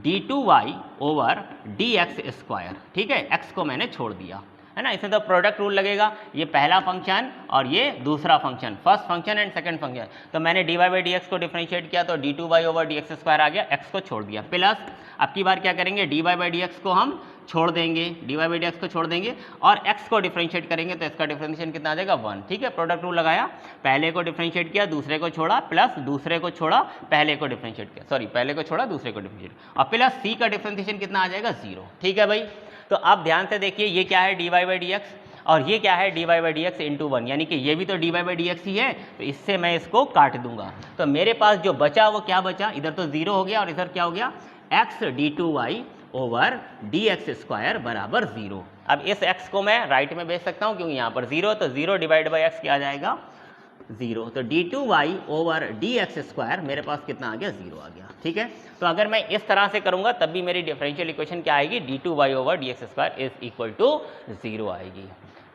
d2y ओवर dx स्क्वायर। ठीक है, x को मैंने छोड़ दिया है ना, इसमें तो प्रोडक्ट रूल लगेगा, ये पहला फंक्शन और ये दूसरा function, first function and second function. तो मैंने dy बाई dx को डिफरेंशिएट किया तो d2y ओवर dx स्क्वायर आ गया, x को छोड़ दिया, प्लस अब की बार क्या करेंगे, dy बाई dx को हम छोड़ देंगे, dy बाई dx को छोड़ देंगे और x को डिफरेंशिएट करेंगे तो इसका डिफरेंशिएशन कितना आ जाएगा, 1। ठीक है, प्रोडक्ट रूल लगाया, पहले को डिफरेंशिएट किया दूसरे को छोड़ा, प्लस दूसरे को छोड़ा पहले को डिफरेंशिएट किया, सॉरी पहले को छोड़ा दूसरे को डिफरेंशिएट और प्लस c का डिफरेंशिएशन कितना आ जाएगा, 0। ठीक है भाई, तो आप ध्यान से देखिए ये क्या है dy बाई dx और ये क्या है dy बाई dx इंटू 1, यानी कि ये भी तो dy बाई dx ही है, तो इससे मैं इसको काट दूंगा। तो मेरे पास जो बचा वो क्या बचा, इधर तो 0 हो गया और इधर क्या हो गया, x d2y over dx square बराबर 0। अब इस x को मैं राइट में भेज सकता हूँ क्योंकि यहाँ पर 0, तो 0 डिवाइड बाई x क्या आ जाएगा, 0। तो d2y ओवर dx स्क्वायर मेरे पास कितना आ गया, 0 आ गया। ठीक है, तो अगर मैं इस तरह से करूंगा तब भी मेरी डिफरेंशियल इक्वेशन क्या आएगी, d2y over dx square is equal to 0 आएगी।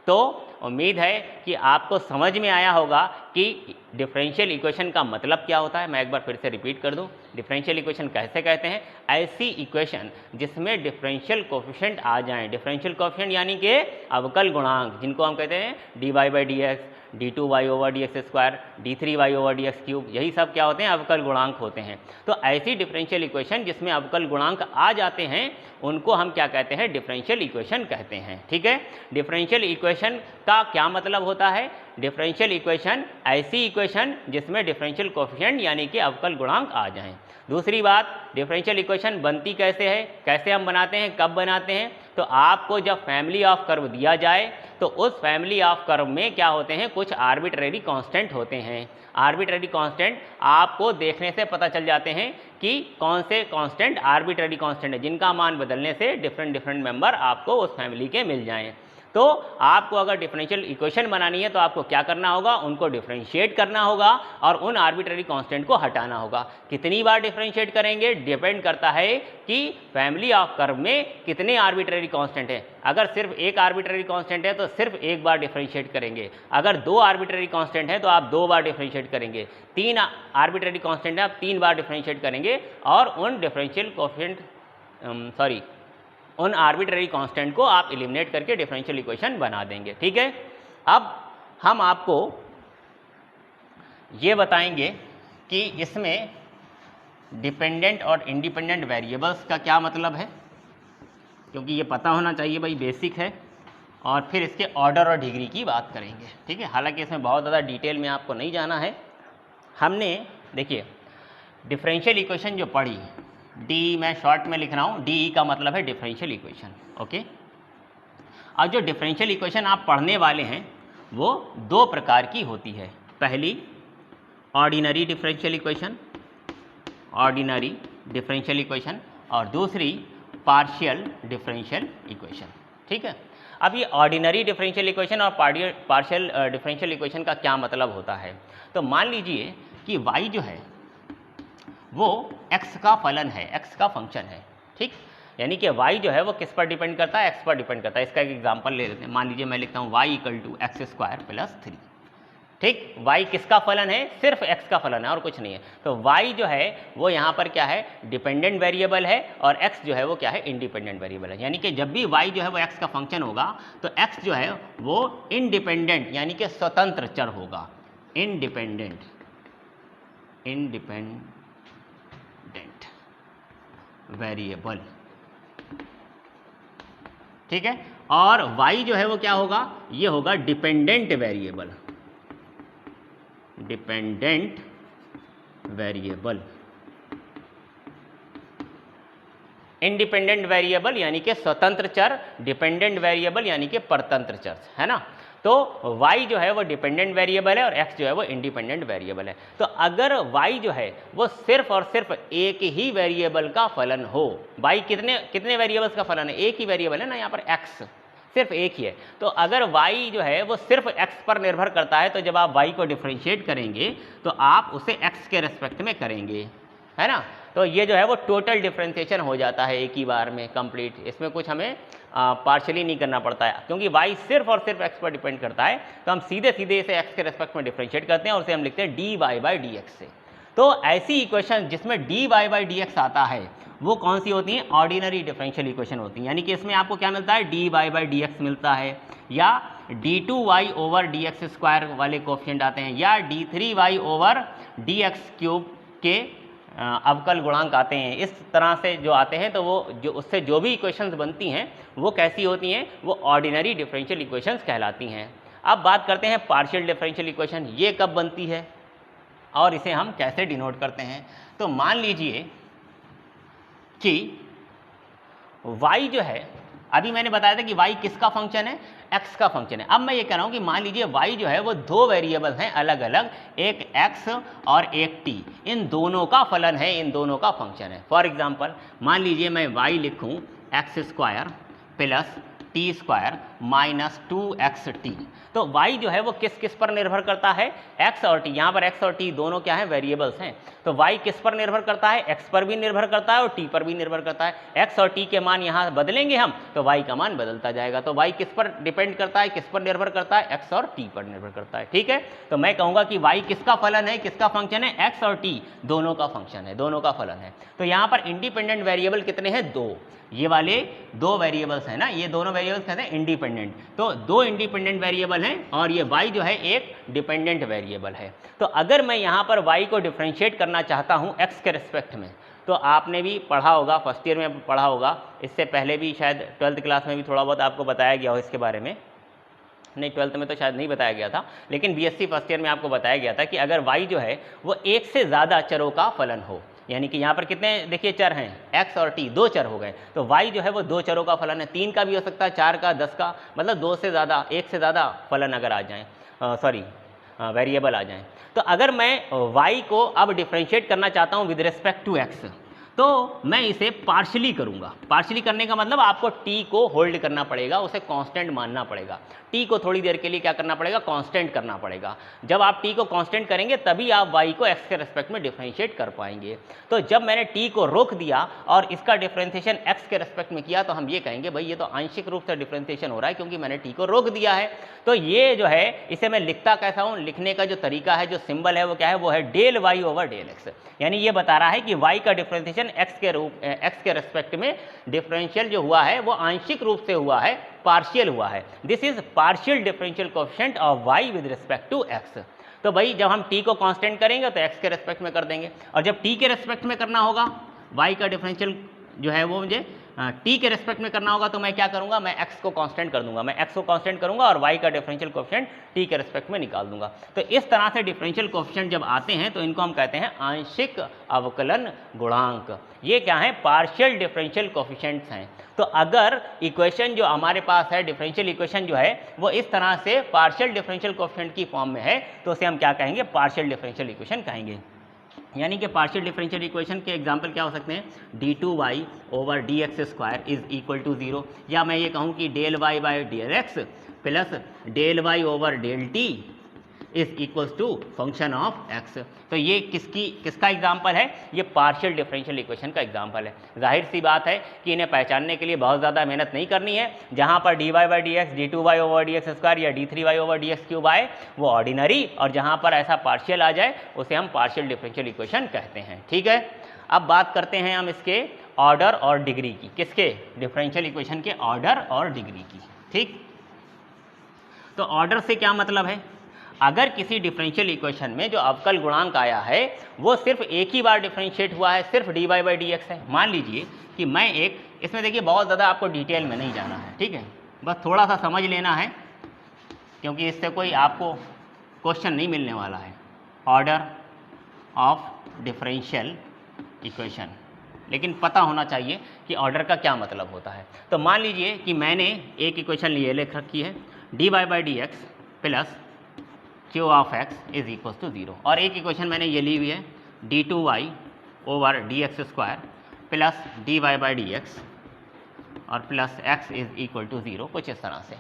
तो उम्मीद है कि आपको समझ में आया होगा कि डिफरेंशियल इक्वेशन का मतलब क्या होता है। मैं एक बार फिर से रिपीट कर दूं, डिफरेंशियल इक्वेशन कैसे कहते हैं, ऐसी इक्वेशन जिसमें डिफरेंशियल कोफिशिएंट आ जाएं। डिफरेंशियल कोफिशिएंट यानी कि अवकल गुणांक, जिनको हम कहते हैं dy by dx, d2y over dx square, d3y over dx cube, यही सब क्या होते हैं, अवकल गुणांक होते हैं। तो ऐसी डिफरेंशियल इक्वेशन जिसमें अवकल गुणांक आ जाते हैं उनको हम क्या कहते हैं, डिफरेंशियल इक्वेशन कहते हैं। ठीक है, डिफरेंशियल इक्वेशन का क्या मतलब होता है, डिफरेंशियल इक्वेशन ऐसी इक्वेशन जिसमें डिफरेंशियल कोफिशिएंट यानी कि अवकल गुणांक आ जाएं। दूसरी बात, डिफरेंशियल इक्वेशन बनती कैसे है, कैसे हम बनाते हैं, कब बनाते हैं, तो आपको जब फैमिली ऑफ कर्व दिया जाए तो उस फैमिली ऑफ कर्व में क्या होते हैं, कुछ आर्बिट्रेरी कांस्टेंट होते हैं। आर्बिट्रेरी कांस्टेंट आपको देखने से पता चल जाते हैं कि कौन से कांस्टेंट आर्बिट्रेरी कांस्टेंट है जिनका मान बदलने से डिफरेंट मेंबर आपको उस फैमिली के मिल जाएं। तो आपको अगर डिफरेंशियल इक्वेशन बनानी है तो आपको क्या करना होगा, उनको डिफरेंशिएट करना होगा और उन आर्बिट्रेरी कांस्टेंट को हटाना होगा। कितनी बार डिफरेंशिएट करेंगे डिपेंड करता है कि फैमिली ऑफ कर्व में कितने आर्बिट्रेरी कांस्टेंट हैं। अगर सिर्फ एक आर्बिट्रेरी कांस्टेंट है तो सिर्फ एक बार डिफरेंशिएट करेंगे, अगर 2 आर्बिट्रेरी कांस्टेंट है तो आप 2 बार डिफरेंशिएट करेंगे, 3 आर्बिट्रेरी कांस्टेंट है आप 3 बार डिफरेंशिएट करेंगे और उन डिफरेंशियल कोफिशिएंट उन आर्बिट्रेरी कांस्टेंट को आप एलिमिनेट करके डिफरेंशियल इक्वेशन बना देंगे। ठीक है, अब हम आपको ये बताएंगे कि इसमें डिपेंडेंट और इंडिपेंडेंट वेरिएबल्स का क्या मतलब है, क्योंकि ये पता होना चाहिए भाई, बेसिक है। और फिर इसके ऑर्डर और डिग्री की बात करेंगे, ठीक है। हालांकि इसमें बहुत ज़्यादा डिटेल में आपको नहीं जाना है। हमने देखिए डिफरेंशियल इक्वेशन जो पढ़ी, डी मैं शॉर्ट में लिख रहा हूँ, डी का मतलब है डिफरेंशियल इक्वेशन, ओके। अब जो डिफरेंशियल इक्वेशन आप पढ़ने वाले हैं वो दो प्रकार की होती है। पहली ordinary differential equation, ordinary differential equation, और दूसरी पार्शियल डिफरेंशियल इक्वेशन, ठीक है। अब ये ऑर्डिनरी डिफरेंशियल इक्वेशन और पार्शियल डिफरेंशियल इक्वेशन का क्या मतलब होता है। तो मान लीजिए कि y जो है वो x का फलन है, x का फंक्शन है, ठीक। यानी कि y जो है वो किस पर डिपेंड करता है, x पर डिपेंड करता है। इसका एक एग्जांपल ले लेते हैं। मान लीजिए मैं लिखता हूँ y equal to x square plus 3, ठीक। y किसका फलन है, सिर्फ x का फलन है और कुछ नहीं है। तो y जो है वो यहाँ पर क्या है, डिपेंडेंट वेरिएबल है, और x जो है वो क्या है, इंडिपेंडेंट वेरिएबल है। यानी कि जब भी y जो है वो x का फंक्शन होगा तो x जो है वो इंडिपेंडेंट यानी कि स्वतंत्र चर होगा, इंडिपेंडेंट वेरिएबल, ठीक है। और y जो है वो क्या होगा, ये होगा dependent variable, dependent variable. Independent variable यानी कि स्वतंत्र चर, डिपेंडेंट वेरिएबल यानी कि परतंत्र चर, है ना। तो y जो है वो डिपेंडेंट वेरिएबल है और x जो है वो इंडिपेंडेंट वेरिएबल है। तो अगर y जो है वो सिर्फ और सिर्फ एक ही वेरिएबल का फलन हो, y कितने वेरिएबल्स का फलन है, एक ही वेरिएबल है ना, यहाँ पर x सिर्फ एक ही है। तो अगर y जो है वो सिर्फ x पर निर्भर करता है, तो जब आप y को डिफरेंशिएट करेंगे तो आप उसे x के रेस्पेक्ट में करेंगे, है ना। तो ये जो है वो टोटल डिफरेंशिएशन हो जाता है एक ही बार में कंप्लीट। इसमें कुछ हमें पार्शियली नहीं करना पड़ता है, क्योंकि y सिर्फ और सिर्फ x पर डिपेंड करता है। तो हम सीधे सीधे इसे x के रेस्पेक्ट में डिफरेंशिएट करते हैं और उसे हम लिखते हैं dy/dx से। तो ऐसी इक्वेशन जिसमें dy/dx आता है वो कौन सी होती हैं, ऑर्डिनरी डिफरेंशियल इक्वेशन होती हैं। यानी कि इसमें आपको क्या मिलता है, dy/dx मिलता है, या d2y/dx² वाले कोफिशिएंट आते हैं, या d3y/dx³ के अवकल गुणांक आते हैं। इस तरह से जो आते हैं तो वो जो उससे जो भी इक्वेशंस बनती हैं वो कैसी होती हैं, वो ऑर्डिनरी डिफरेंशियल इक्वेशंस कहलाती हैं। अब बात करते हैं पार्शियल डिफरेंशियल इक्वेशन, ये कब बनती है और इसे हम कैसे डिनोट करते हैं। तो मान लीजिए कि y जो है, अभी मैंने बताया था कि y किसका फंक्शन है, x का फंक्शन है। अब मैं ये कह रहा हूँ कि मान लीजिए y जो है वो दो वेरिएबल हैं अलग अलग, एक x और एक t, इन दोनों का फलन है, इन दोनों का फंक्शन है। फॉर एग्जांपल मान लीजिए मैं y लिखूँ x² plus t² minus 2xt। तो y जो है वो किस किस पर निर्भर करता है, x और t। यहाँ पर x और t दोनों क्या है, वेरिएबल्स हैं। तो y किस पर निर्भर करता है, x पर भी निर्भर करता है और t पर भी निर्भर करता है। x और t के मान यहाँ बदलेंगे हम तो y का मान बदलता जाएगा। तो y किस पर डिपेंड करता है, किस पर निर्भर करता है, x और t पर निर्भर करता है, ठीक है। तो मैं कहूँगा कि y किसका फलन है, किसका फंक्शन है, x और t दोनों का फंक्शन है, दोनों का फलन है। तो यहाँ पर इंडिपेंडेंट वेरिएबल कितने हैं, दो। ये वाले दो वेरिएबल्स हैं ना, ये दोनों वेरिएबल्स कहते हैं इंडिपेंडेंट। तो दो इंडिपेंडेंट वेरिएबल हैं और ये y जो है एक डिपेंडेंट वेरिएबल है। तो अगर मैं यहाँ पर y को डिफरेंशिएट करना चाहता हूँ x के रिस्पेक्ट में, तो आपने भी पढ़ा होगा, फर्स्ट ईयर में पढ़ा होगा, इससे पहले भी शायद 12th क्लास में भी थोड़ा बहुत आपको बताया गया हो इसके बारे में। नहीं, 12th में तो शायद नहीं बताया गया था, लेकिन बीएससी फर्स्ट ईयर में आपको बताया गया था कि अगर y जो है वो एक से ज़्यादा चरों का फलन हो, यानी कि यहाँ पर कितने देखिए चर हैं, x और t, दो चर हो गए। तो y जो है वो दो चरों का फलन है, 3 का भी हो सकता है, 4 का, 10 का, मतलब दो से ज़्यादा, एक से ज़्यादा फलन अगर आ जाएँ, वेरिएबल आ जाएँ। तो अगर मैं y को अब डिफरेंशिएट करना चाहता हूँ विद रिस्पेक्ट टू x, तो मैं इसे पार्शली करूंगा। पार्शली करने का मतलब आपको t को होल्ड करना पड़ेगा, उसे कांस्टेंट मानना पड़ेगा। t को थोड़ी देर के लिए क्या करना पड़ेगा, कांस्टेंट करना पड़ेगा। जब आप t को कांस्टेंट करेंगे तभी आप y को x के रेस्पेक्ट में डिफरेंशिएट कर पाएंगे। तो जब मैंने t को रोक दिया और इसका डिफरेंशिएशन x के रेस्पेक्ट में किया, तो हम ये कहेंगे भाई ये तो आंशिक रूप से डिफरेंशिएशन हो रहा है क्योंकि मैंने t को रोक दिया है। तो ये जो है इसे मैं लिखता कैसा हूँ, लिखने का जो तरीका है, जो सिंबल है वो क्या है, वो है del y over del x। यानी ये बता रहा है कि y का डिफरेंशिएशन x के रेस्पेक्ट में डिफरेंशियल जो हुआ है वो आंशिक रूप से हुआ है, पार्शियल हुआ है। This is partial differential coefficient of y with respect to x। तो भाई जब हम t को कांस्टेंट करेंगे तो x के रेस्पेक्ट में कर देंगे, और जब t के रेस्पेक्ट में करना होगा y का डिफरेंशियल जो है वो मुझे t के रेस्पेक्ट में करना होगा, तो मैं क्या करूंगा, मैं x को कांस्टेंट कर दूंगा, मैं x को कांस्टेंट करूंगा और y का डिफरेंशियल कोएफिशिएंट t के रेस्पेक्ट में निकाल दूंगा। तो इस तरह से डिफरेंशियल कोएफिशिएंट जब आते हैं तो इनको हम कहते हैं आंशिक अवकलन गुणांक। ये क्या है, पार्शियल डिफरेंशियल कोएफिशिएंट्स हैं। तो अगर इक्वेशन जो हमारे पास है, डिफरेंशियल इक्वेशन जो है वो इस तरह से पार्शियल डिफरेंशियल कोएफिशिएंट की फॉर्म में है, तो उसे हम क्या कहेंगे, पार्शियल डिफरेंशियल इक्वेशन कहेंगे। यानी कि पार्शियल डिफरेंशियल इक्वेशन के एग्जांपल क्या हो सकते हैं, d2y over dx² is equal to 0, या मैं ये कहूँ कि del y by del x plus del y over del t is equals to function of x। तो ये किसका एग्जाम्पल है, ये पार्शियल डिफरेंशियल इक्वेशन का एग्जाम्पल है। जाहिर सी बात है कि इन्हें पहचानने के लिए बहुत ज़्यादा मेहनत नहीं करनी है। जहाँ पर dy by dx, d2y over dx² या d3y ओवर dx³ आए वो ऑर्डिनरी, और जहाँ पर ऐसा पार्शियल आ जाए उसे हम पार्शियल डिफरेंशियल इक्वेशन कहते हैं। ठीक है, अब बात करते हैं हम इसके ऑर्डर और डिग्री की। किसके, डिफरेंशियल इक्वेशन के ऑर्डर और डिग्री की। ठीक, तो ऑर्डर से क्या मतलब है, अगर किसी डिफरेंशियल इक्वेशन में जो अवकल गुणांक आया है वो सिर्फ एक ही बार डिफरेंशिएट हुआ है, सिर्फ dy बाई dx है। मान लीजिए कि मैं एक, इसमें देखिए बहुत ज़्यादा आपको डिटेल में नहीं जाना है, ठीक है, बस थोड़ा सा समझ लेना है क्योंकि इससे कोई आपको क्वेश्चन नहीं मिलने वाला है। ऑर्डर ऑफ डिफरेंशियल इक्वेशन, लेकिन पता होना चाहिए कि ऑर्डर का क्या मतलब होता है। तो मान लीजिए कि मैंने एक इक्वेशन लिए लिख रखी है, dy by dx plus q of x is equal to 0, और एक इक्वेशन मैंने ये ली हुई है d2y over dx² plus dy by dx और plus x is equal to 0, कुछ इस तरह से।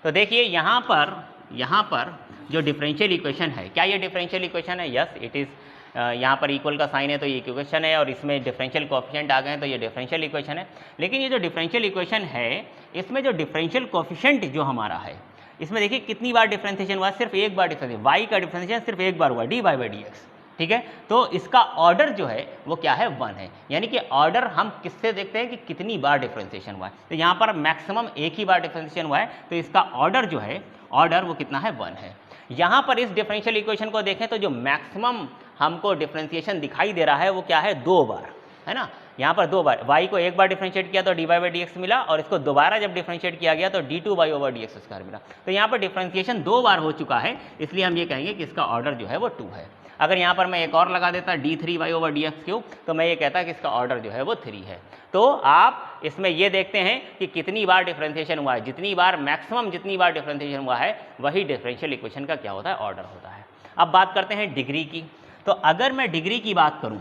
तो देखिए यहाँ पर जो डिफरेंशियल इक्वेशन है, क्या ये डिफरेंशियल इक्वेशन है, यस इट इज़। यहाँ पर इक्वल का साइन है तो ये इक्वेशन है, और इसमें डिफरेंशियल कोएफिशिएंट आ गए हैं तो ये डिफरेंशियल इक्वेशन है। लेकिन ये जो डिफरेंशियल इक्वेशन है इसमें जो डिफरेंशियल कोएफिशिएंट जो हमारा है, इसमें देखिए कितनी बार डिफरेंशिएशन हुआ, सिर्फ एक बार डिफरेंशिएशन, y का डिफरेंशिएशन सिर्फ एक बार हुआ dy बाई dx। ठीक है, तो इसका ऑर्डर जो है वो क्या है, 1 है। यानी कि ऑर्डर हम किससे देखते हैं कि कितनी बार डिफरेंशिएशन हुआ है। तो यहाँ पर मैक्सिमम एक ही बार डिफरेंशिएशन हुआ है, तो इसका ऑर्डर जो है, ऑर्डर वो कितना है, 1 है। यहाँ पर इस डिफरेंशियल इक्वेशन को देखें तो जो मैक्सिमम हमको डिफरेंशिएशन दिखाई दे रहा है वो क्या है, 2 बार, है ना। यहाँ पर 2 बार, y को एक बार डिफरेंशिएट किया तो dy बाई dx मिला, और इसको दोबारा जब डिफरेंशिएट किया गया तो d2y ओवर dx² मिला। तो यहाँ पर डिफरेंशिएशन 2 बार हो चुका है, इसलिए हम ये कहेंगे कि इसका ऑर्डर जो है वो 2 है। अगर यहाँ पर मैं एक और लगा देता d3y ओवर dx³ तो मैं ये कहता कि इसका ऑर्डर जो है वो 3 है। तो आप इसमें ये देखते हैं कि कितनी बार डिफरेंशिएशन हुआ है, जितनी बार मैक्सिमम जितनी बार डिफरेंशिएशन हुआ है वही डिफरेंशियल इक्वेशन का क्या होता है, ऑर्डर होता है। अब बात करते हैं डिग्री की। तो अगर मैं डिग्री की बात करूँ,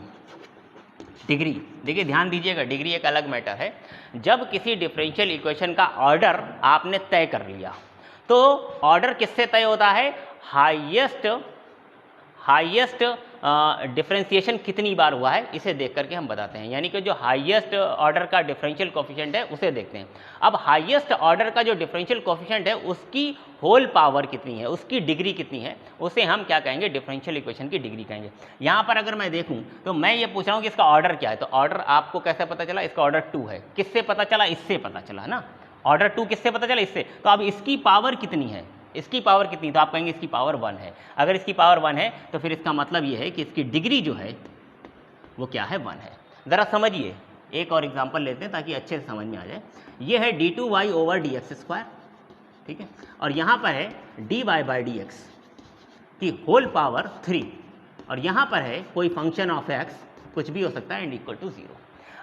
डिग्री देखिए ध्यान दीजिएगा, डिग्री एक अलग मैटर है। जब किसी डिफरेंशियल इक्वेशन का ऑर्डर आपने तय कर लिया तो ऑर्डर किससे तय होता है, हाईएस्ट डिफरेंशिएशन कितनी बार हुआ है इसे देख करके हम बताते हैं। यानी कि जो हाईएस्ट ऑर्डर का डिफरेंशियल कोएफिशिएंट है उसे देखते हैं। अब हाईएस्ट ऑर्डर का जो डिफरेंशियल कोएफिशिएंट है उसकी होल पावर कितनी है, उसकी डिग्री कितनी है, उसे हम क्या कहेंगे, डिफरेंशियल इक्वेशन की डिग्री कहेंगे। यहाँ पर अगर मैं देखूँ तो मैं ये पूछ रहा हूँ कि इसका ऑर्डर क्या है, तो ऑर्डर आपको कैसे पता चला, इसका ऑर्डर 2 है। किससे पता चला, इससे पता चला ना, ऑर्डर 2 किससे पता चला, इससे। तो अब इसकी पावर कितनी है, इसकी पावर कितनी, तो आप कहेंगे इसकी पावर 1 है। अगर इसकी पावर 1 है तो फिर इसका मतलब ये है कि इसकी डिग्री जो है वो क्या है, 1 है। ज़रा समझिए, एक और एग्जांपल लेते हैं ताकि अच्छे से समझ में आ जाए। ये है d2y ओवर dx², ठीक है, और यहाँ पर है dy बाई dx की होल पावर 3, और यहाँ पर है कोई फंक्शन ऑफ x, कुछ भी हो सकता है, एंड इक्वल टू 0।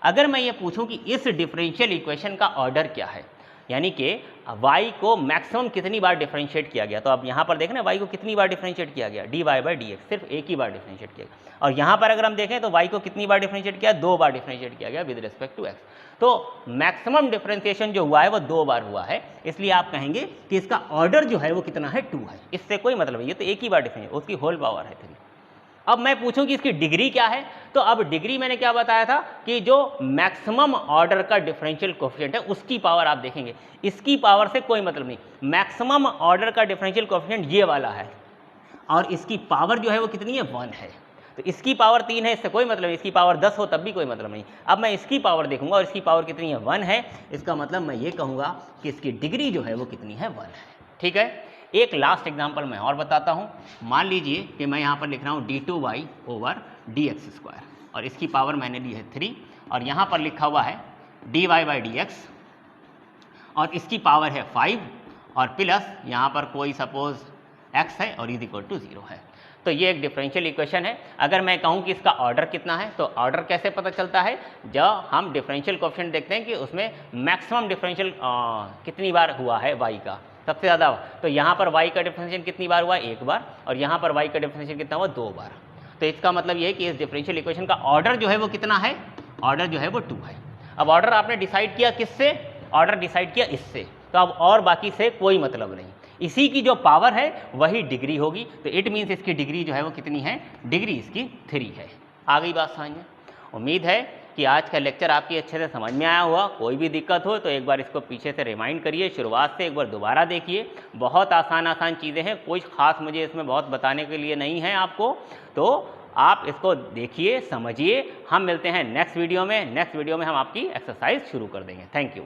अगर मैं ये पूछूं कि इस डिफरेंशियल इक्वेशन का ऑर्डर क्या है, यानी कि y को मैक्सिमम कितनी बार डिफरेंशिएट किया गया, तो अब यहाँ पर देखें ना y को कितनी बार डिफरेंशिएट किया गया, dy बाई dx, सिर्फ एक ही बार डिफरेंशिएट किया गया। और यहाँ पर अगर हम देखें तो y को कितनी बार डिफरेंशिएट किया, 2 बार डिफरेंशिएट किया गया विद रिस्पेक्ट टू x। तो मैक्सिमम डिफरेंशिएशन जो हुआ है वो 2 बार हुआ है, इसलिए आप कहेंगे कि इसका ऑर्डर जो है वो कितना है, 2 है। इससे कोई मतलब नहीं, ये तो एक ही बार डिफरेंशिएट, उसकी होल पावर है 3। अब मैं पूछूं कि इसकी डिग्री क्या है, तो अब डिग्री मैंने क्या बताया था कि जो मैक्सिमम ऑर्डर का डिफरेंशियल कोएफिशिएंट है उसकी पावर आप देखेंगे, इसकी पावर से कोई मतलब नहीं। मैक्सिमम ऑर्डर का डिफरेंशियल कोएफिशिएंट ये वाला है, और इसकी पावर जो है वो कितनी है, 1 है। तो इसकी पावर 3 है, इससे कोई मतलब नहीं। इसकी पावर 10 हो तब भी कोई मतलब नहीं। अब मैं इसकी पावर देखूंगा और इसकी पावर कितनी है, 1 है। इसका मतलब मैं ये कहूँगा कि इसकी डिग्री जो है वो कितनी है, 1 है। ठीक है, एक लास्ट एग्जांपल मैं और बताता हूँ। मान लीजिए कि मैं यहाँ पर लिख रहा हूँ d2y ओवर dx² और इसकी पावर मैंने ली है 3 और यहाँ पर लिखा हुआ है dy/dx और इसकी पावर है 5 और प्लस यहाँ पर कोई सपोज x है और इज इक्वल टू 0 है। तो ये एक डिफरेंशियल इक्वेशन है। अगर मैं कहूँ कि इसका ऑर्डर कितना है तो ऑर्डर कैसे पता चलता है, जब हम डिफरेंशियल कोएफिशिएंट देखते हैं कि उसमें मैक्सिमम डिफरेंशियल कितनी बार हुआ है y का, सबसे ज़्यादा। तो यहाँ पर y का डिफरेंशियल कितनी बार हुआ, एक बार, और यहाँ पर y का डिफरेंशियल कितना हुआ, 2 बार। तो इसका मतलब ये है कि इस डिफरेंशियल इक्वेशन का ऑर्डर जो है वो कितना है, ऑर्डर जो है वो 2 है। अब ऑर्डर आपने डिसाइड किया किससे, ऑर्डर डिसाइड किया इससे, तो अब और बाकी से कोई मतलब नहीं, इसी की जो पावर है वही डिग्री होगी। तो इट मीन्स इसकी डिग्री जो है वो कितनी है, डिग्री इसकी 3 है। आ गई बात समझ में। उम्मीद है कि आज का लेक्चर आपकी अच्छे से समझ में आया हुआ। कोई भी दिक्कत हो तो एक बार इसको पीछे से रिमाइंड करिए, शुरुआत से एक बार दोबारा देखिए। बहुत आसान चीज़ें हैं, कोई ख़ास मुझे इसमें बहुत बताने के लिए नहीं है आपको, तो आप इसको देखिए, समझिए। हम मिलते हैं नेक्स्ट वीडियो में। नेक्स्ट वीडियो में हम आपकी एक्सरसाइज शुरू कर देंगे। Thank you.